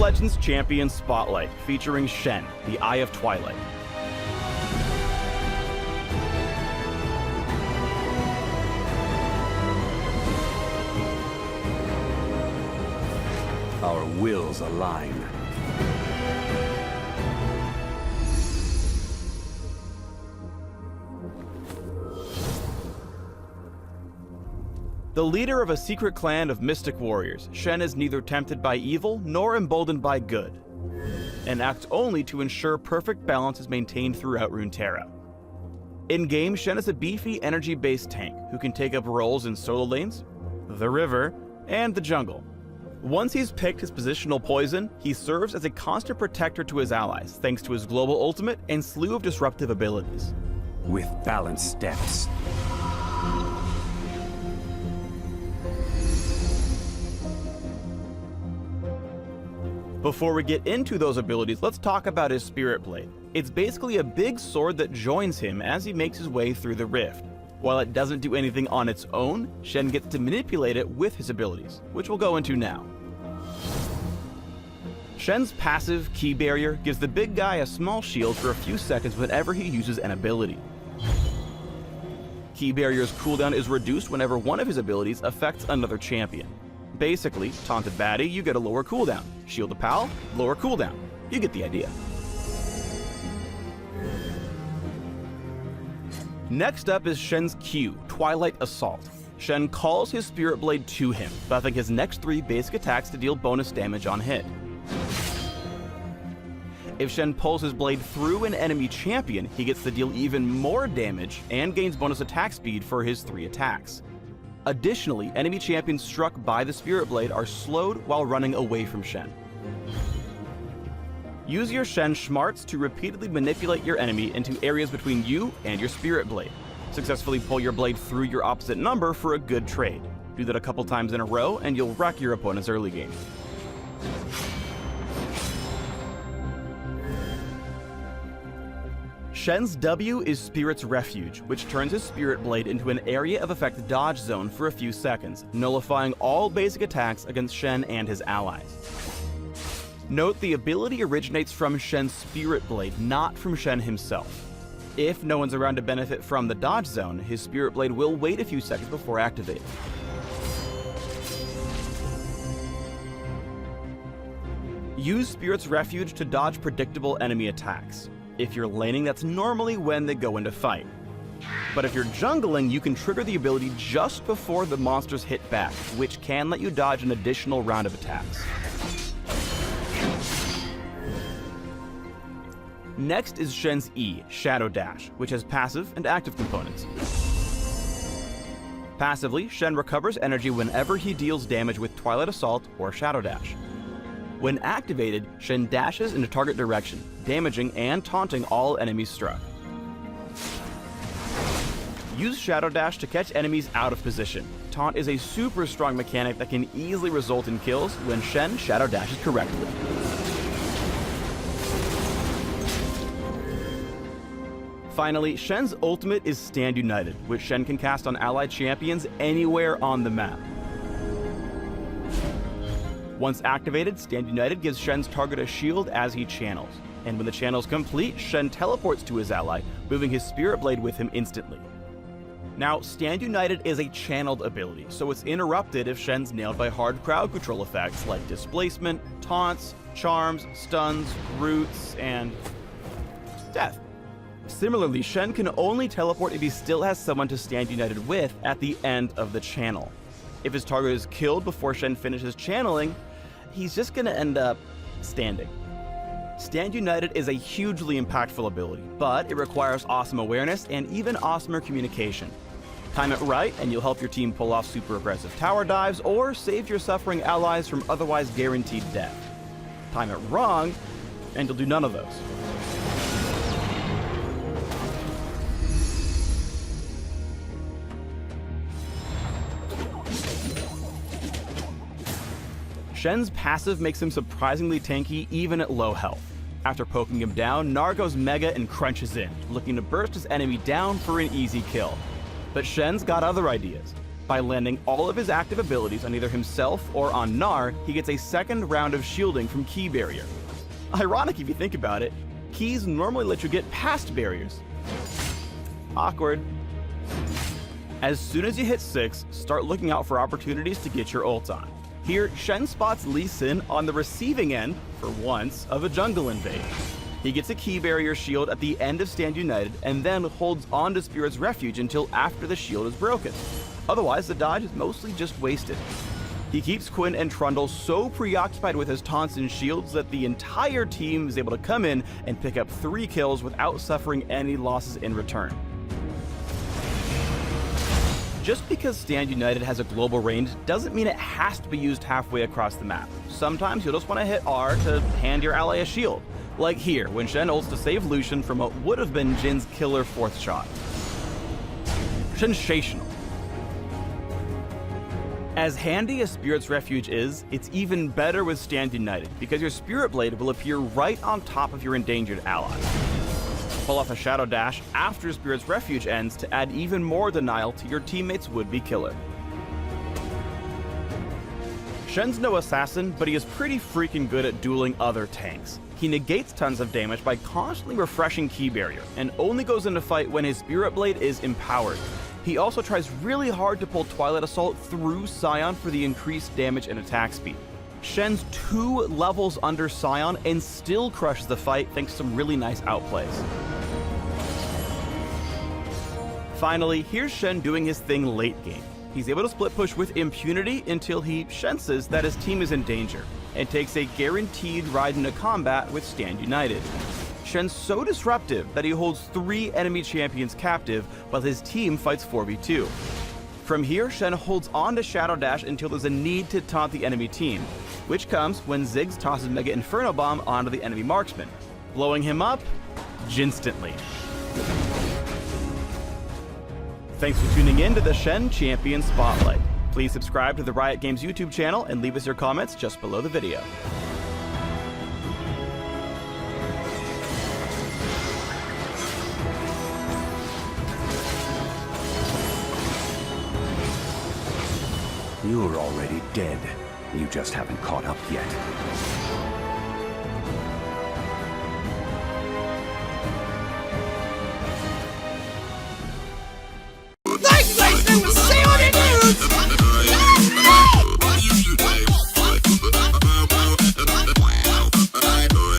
Legends Champion Spotlight, featuring Shen, the Eye of Twilight. Our wills align. The leader of a secret clan of mystic warriors, Shen is neither tempted by evil nor emboldened by good, and acts only to ensure perfect balance is maintained throughout Runeterra. In-game, Shen is a beefy, energy-based tank who can take up roles in solo lanes, the river, and the jungle. Once he's picked his positional poison, he serves as a constant protector to his allies, thanks to his global ultimate and slew of disruptive abilities. With balanced steps. Before we get into those abilities, let's talk about his Spirit Blade. It's basically a big sword that joins him as he makes his way through the rift. While it doesn't do anything on its own, Shen gets to manipulate it with his abilities, which we'll go into now. Shen's passive, Key Barrier, gives the big guy a small shield for a few seconds whenever he uses an ability. Key Barrier's cooldown is reduced whenever one of his abilities affects another champion. Basically, taunt a baddie, you get a lower cooldown. Shield a pal, lower cooldown. You get the idea. Next up is Shen's Q, Twilight Assault. Shen calls his Spirit Blade to him, buffing his next 3 basic attacks to deal bonus damage on hit. If Shen pulls his blade through an enemy champion, he gets to deal even more damage and gains bonus attack speed for his 3 attacks. Additionally, enemy champions struck by the Spirit Blade are slowed while running away from Shen. Use your Shen smarts to repeatedly manipulate your enemy into areas between you and your Spirit Blade. Successfully pull your blade through your opposite number for a good trade. Do that a couple times in a row and you'll wreck your opponent's early game. Shen's W is Spirit's Refuge, which turns his Spirit Blade into an area of effect dodge zone for a few seconds, nullifying all basic attacks against Shen and his allies. Note the ability originates from Shen's Spirit Blade, not from Shen himself. If no one's around to benefit from the dodge zone, his Spirit Blade will wait a few seconds before activating. Use Spirit's Refuge to dodge predictable enemy attacks. If you're laning, that's normally when they go into fight. But if you're jungling, you can trigger the ability just before the monsters hit back, which can let you dodge an additional round of attacks. Next is Shen's E, Shadow Dash, which has passive and active components. Passively, Shen recovers energy whenever he deals damage with Twilight Assault or Shadow Dash. When activated, Shen dashes in a target direction, damaging and taunting all enemies struck. Use Shadow Dash to catch enemies out of position. Taunt is a super strong mechanic that can easily result in kills when Shen Shadow Dashes correctly. Finally, Shen's ultimate is Stand United, which Shen can cast on allied champions anywhere on the map. Once activated, Stand United gives Shen's target a shield as he channels, and when the channel is complete, Shen teleports to his ally, moving his Spirit Blade with him instantly. Now, Stand United is a channeled ability, so it's interrupted if Shen's nailed by hard crowd control effects like displacement, taunts, charms, stuns, roots, and death. Similarly, Shen can only teleport if he still has someone to Stand United with at the end of the channel. If his target is killed before Shen finishes channeling, he's just gonna end up standing. Stand United is a hugely impactful ability, but it requires awesome awareness and even awesomer communication. Time it right and you'll help your team pull off super aggressive tower dives or save your suffering allies from otherwise guaranteed death. Time it wrong and you'll do none of those. Shen's passive makes him surprisingly tanky even at low health. After poking him down, Gnar goes mega and crunches in, looking to burst his enemy down for an easy kill. But Shen's got other ideas. By landing all of his active abilities on either himself or on Gnar, he gets a second round of shielding from Key Barrier. Ironic if you think about it, keys normally let you get past barriers. Awkward. As soon as you hit 6, start looking out for opportunities to get your ult on. Here, Shen spots Lee Sin on the receiving end, for once, of a jungle invade. He gets a Key Barrier shield at the end of Stand United and then holds on to Spirit's Refuge until after the shield is broken. Otherwise, the dodge is mostly just wasted. He keeps Quinn and Trundle so preoccupied with his taunts and shields that the entire team is able to come in and pick up 3 kills without suffering any losses in return. Just because Stand United has a global range doesn't mean it has to be used halfway across the map. Sometimes you'll just want to hit R to hand your ally a shield. Like here, when Shen ults to save Lucian from what would have been Jin's killer 4th shot. Sensational. As handy as Spirit's Refuge is, it's even better with Stand United, because your Spirit Blade will appear right on top of your endangered ally. Pull off a Shadow Dash after Spirit's Refuge ends to add even more denial to your teammate's would-be killer. Shen's no assassin, but he is pretty freaking good at dueling other tanks. He negates tons of damage by constantly refreshing Key Barrier, and only goes into fight when his Spirit Blade is empowered. He also tries really hard to pull Twilight Assault through Scion for the increased damage and attack speed. Shen's 2 levels under Scion and still crushes the fight thanks to some really nice outplays. Finally, here's Shen doing his thing late game. He's able to split push with impunity until he senses that his team is in danger, and takes a guaranteed ride into combat with Stand United. Shen's so disruptive that he holds 3 enemy champions captive while his team fights 4v2. From here, Shen holds on to Shadow Dash until there's a need to taunt the enemy team, which comes when Ziggs tosses Mega Inferno Bomb onto the enemy marksman, blowing him up instantly. Thanks for tuning in to the Shen Champion Spotlight. Please subscribe to the Riot Games YouTube channel and leave us your comments just below the video. You're already dead. You just haven't caught up yet.